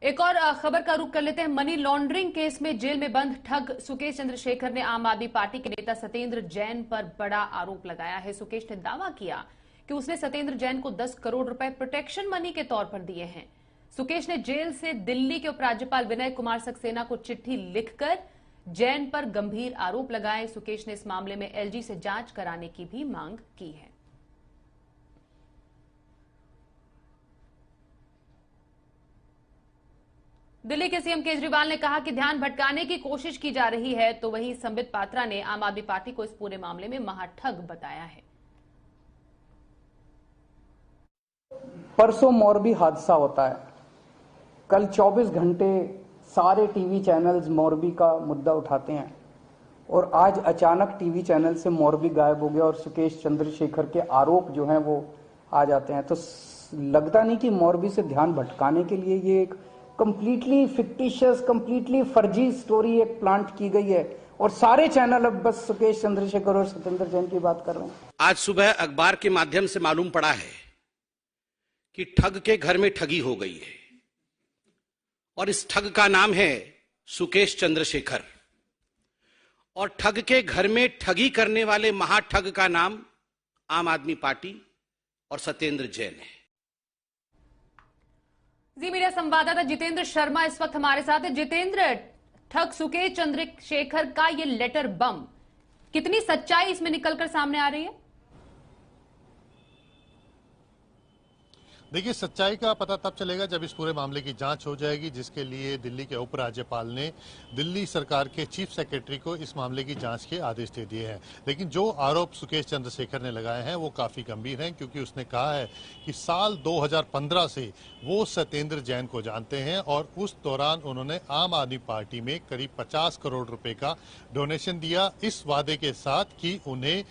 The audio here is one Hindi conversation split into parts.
एक और खबर का रुख कर लेते हैं। मनी लॉन्ड्रिंग केस में जेल में बंद ठग सुकेश चंद्रशेखर ने आम आदमी पार्टी के नेता सत्येंद्र जैन पर बड़ा आरोप लगाया है। सुकेश ने दावा किया कि उसने सत्येंद्र जैन को 10 करोड़ रुपए प्रोटेक्शन मनी के तौर पर दिए हैं। सुकेश ने जेल से दिल्ली के उपराज्यपाल विनय कुमार सक्सेना को चिट्ठी लिखकर जैन पर गंभीर आरोप लगाए। सुकेश ने इस मामले में एलजी से जांच कराने की भी मांग की है। दिल्ली के सीएम केजरीवाल ने कहा कि ध्यान भटकाने की कोशिश की जा रही है, तो वहीं संबित पात्रा ने आम आदमी पार्टी को इस पूरे मामले में महाठग बताया है। परसों मोरबी हादसा होता है, कल 24 घंटे सारे टीवी चैनल्स मोरबी का मुद्दा उठाते हैं और आज अचानक टीवी चैनल से मोरबी गायब हो गया और सुकेश चंद्रशेखर के आरोप जो हैं वो आ जाते हैं। तो लगता नहीं कि मोरबी से ध्यान भटकाने के लिए ये एक कंप्लीटली फिक्टिशियस, कंप्लीटली फर्जी स्टोरी एक प्लांट की गई है और सारे चैनल अब बस सुकेश चंद्रशेखर और सत्येंद्र जैन की बात कर रहे हैं। आज सुबह अखबार के माध्यम से मालूम पड़ा है कि ठग के घर में ठगी हो गई है और इस ठग का नाम है सुकेश चंद्रशेखर और ठग के घर में ठगी करने वाले महाठग का नाम आम आदमी पार्टी और सत्येंद्र जैन है। जी मीडिया संवाददाता जितेंद्र शर्मा इस वक्त हमारे साथ है। जितेंद्र, ठग सुकेश चंद्रशेखर का ये लेटर बम, कितनी सच्चाई इसमें निकलकर सामने आ रही है? देखिए, सच्चाई का पता तब चलेगा जब इस पूरे मामले की जांच हो जाएगी, जिसके लिए दिल्ली के उपराज्यपाल ने दिल्ली सरकार के चीफ सेक्रेटरी को इस मामले की जांच के आदेश दे दिए हैं। लेकिन जो आरोप सुकेश चंद्रशेखर ने लगाए हैं वो काफी गंभीर हैं, क्योंकि उसने कहा है कि साल 2015 से वो सत्येंद्र जैन को जानते हैं और उस दौरान उन्होंने आम आदमी पार्टी में करीब 50 करोड़ रुपए का डोनेशन दिया, इस वादे के साथ कि उन्हें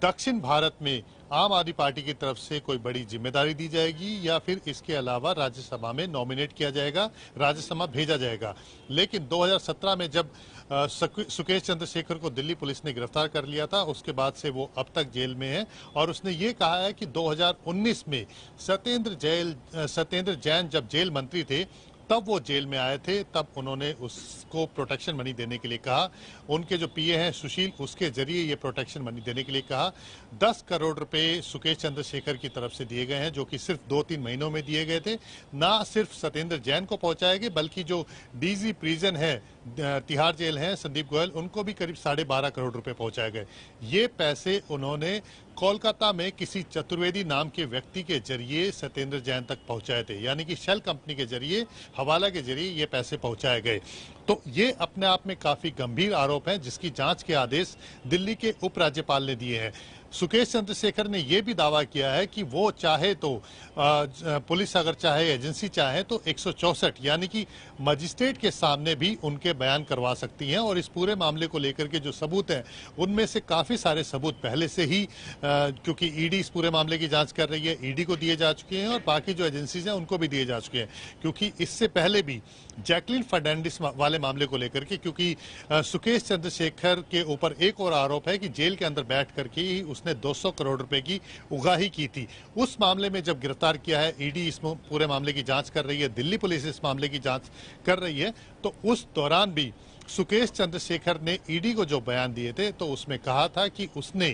दक्षिण भारत में आम आदमी पार्टी की तरफ से कोई बड़ी जिम्मेदारी दी जाएगी या फिर इसके अलावा राज्यसभा में नॉमिनेट किया जाएगा, राज्यसभा भेजा जाएगा। लेकिन 2017 में जब सुकेश चंद्रशेखर को दिल्ली पुलिस ने गिरफ्तार कर लिया था, उसके बाद से वो अब तक जेल में है और उसने ये कहा है कि 2019 में सत्येंद्र जैन जब जेल मंत्री थे तब वो जेल में आए थे, तब उन्होंने उसको प्रोटेक्शन मनी देने के लिए कहा। उनके जो पीए हैं सुशील, उसके जरिए ये प्रोटेक्शन मनी देने के लिए कहा। 10 करोड़ रुपए सुकेश चंद्रशेखर की तरफ से दिए गए हैं, जो कि सिर्फ 2-3 महीनों में दिए गए थे। ना सिर्फ सत्येंद्र जैन को पहुंचाए गए, बल्कि जो डीजी प्रिजन है, तिहाड़ जेल है, संदीप गोयल, उनको भी करीब 12.5 करोड़ रुपए पहुंचाए गए। ये पैसे उन्होंने कोलकाता में किसी चतुर्वेदी नाम के व्यक्ति के जरिए सत्येंद्र जैन तक पहुंचाए थे, यानी कि शेल कंपनी के जरिए, हवाला के जरिए ये पैसे पहुंचाए गए। तो ये अपने आप में काफी गंभीर आरोप है, जिसकी जांच के आदेश दिल्ली के उपराज्यपाल ने दिए हैं। सुकेश चंद्रशेखर ने यह भी दावा किया है कि वो चाहे तो पुलिस अगर चाहे, एजेंसी चाहे तो 164 यानी कि मजिस्ट्रेट के सामने भी उनके बयान करवा सकती हैं और इस पूरे मामले को लेकर के जो सबूत हैं उनमें से काफी सारे सबूत पहले से ही क्योंकि ईडी इस पूरे मामले की जांच कर रही है, ईडी को दिए जा चुके हैं और बाकी जो एजेंसीज हैं उनको भी दिए जा चुके हैं। क्योंकि इससे पहले भी जैकलिन फर्नांडिस वाले मामले को लेकर के, क्योंकि सुकेश चंद्रशेखर के ऊपर एक और आरोप है कि जेल के अंदर बैठ करके ही उसने 200 करोड़ रुपए की उगाही की थी। उस मामले में जब गिरफ्तार किया है, ईडी इस पूरे मामले की जांच कर रही है, दिल्ली पुलिस इस मामले की जांच कर रही है, तो उस दौरान भी सुकेश चंद्रशेखर ने ईडी को जो बयान दिए थे तो उसमें कहा था कि उसने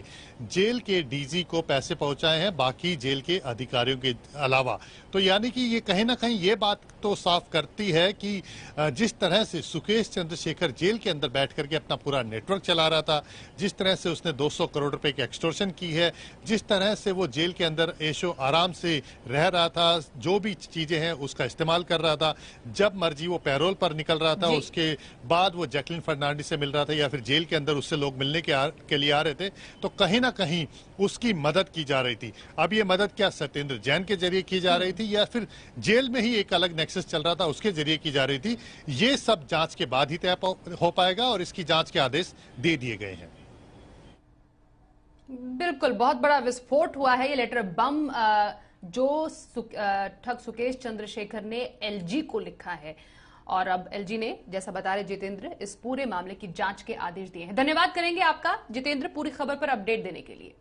जेल के डीजी को पैसे पहुंचाए हैं, बाकी जेल के अधिकारियों के अलावा। तो यानी कि ये कहीं ना कहीं ये बात तो साफ करती है कि जिस तरह से सुकेश चंद्रशेखर जेल के अंदर बैठ करके अपना पूरा नेटवर्क चला रहा था, जिस तरह से उसने 200 करोड़ रुपए की एक्सटॉर्शन की है, जिस तरह से वो जेल के अंदर ऐशो आराम से रह रहा था, जो भी चीजें हैं उसका इस्तेमाल कर रहा था, जब मर्जी वो पैरोल पर निकल रहा था, उसके बाद वो जैकलिन फर्नांडिस से मिल रहा था या फिर जेल के अंदर उससे लोग मिलने के लिए आ रहे थे, तो कहीं ना कहीं उसकी मदद की जा रही थी। अब ये मदद क्या सत्येंद्र जैन के जरिए की जा रही थी या फिर जेल में ही एक अलग नेक्सस चल रहा था उसके जरिए की जा रही थी, ये सब जांच के बाद ही तय हो पाएगा और इसकी जांच के आदेश दे दिए गए हैं। बिल्कुल, बहुत बड़ा विस्फोट हुआ है। ये लेटर बम जो ठग सुकेश चंद्रशेखर ने एलजी को लिखा है और अब एलजी ने, जैसा बता रहे जितेंद्र, इस पूरे मामले की जांच के आदेश दिए हैं। धन्यवाद करेंगे आपका जितेंद्र, पूरी खबर पर अपडेट देने के लिए।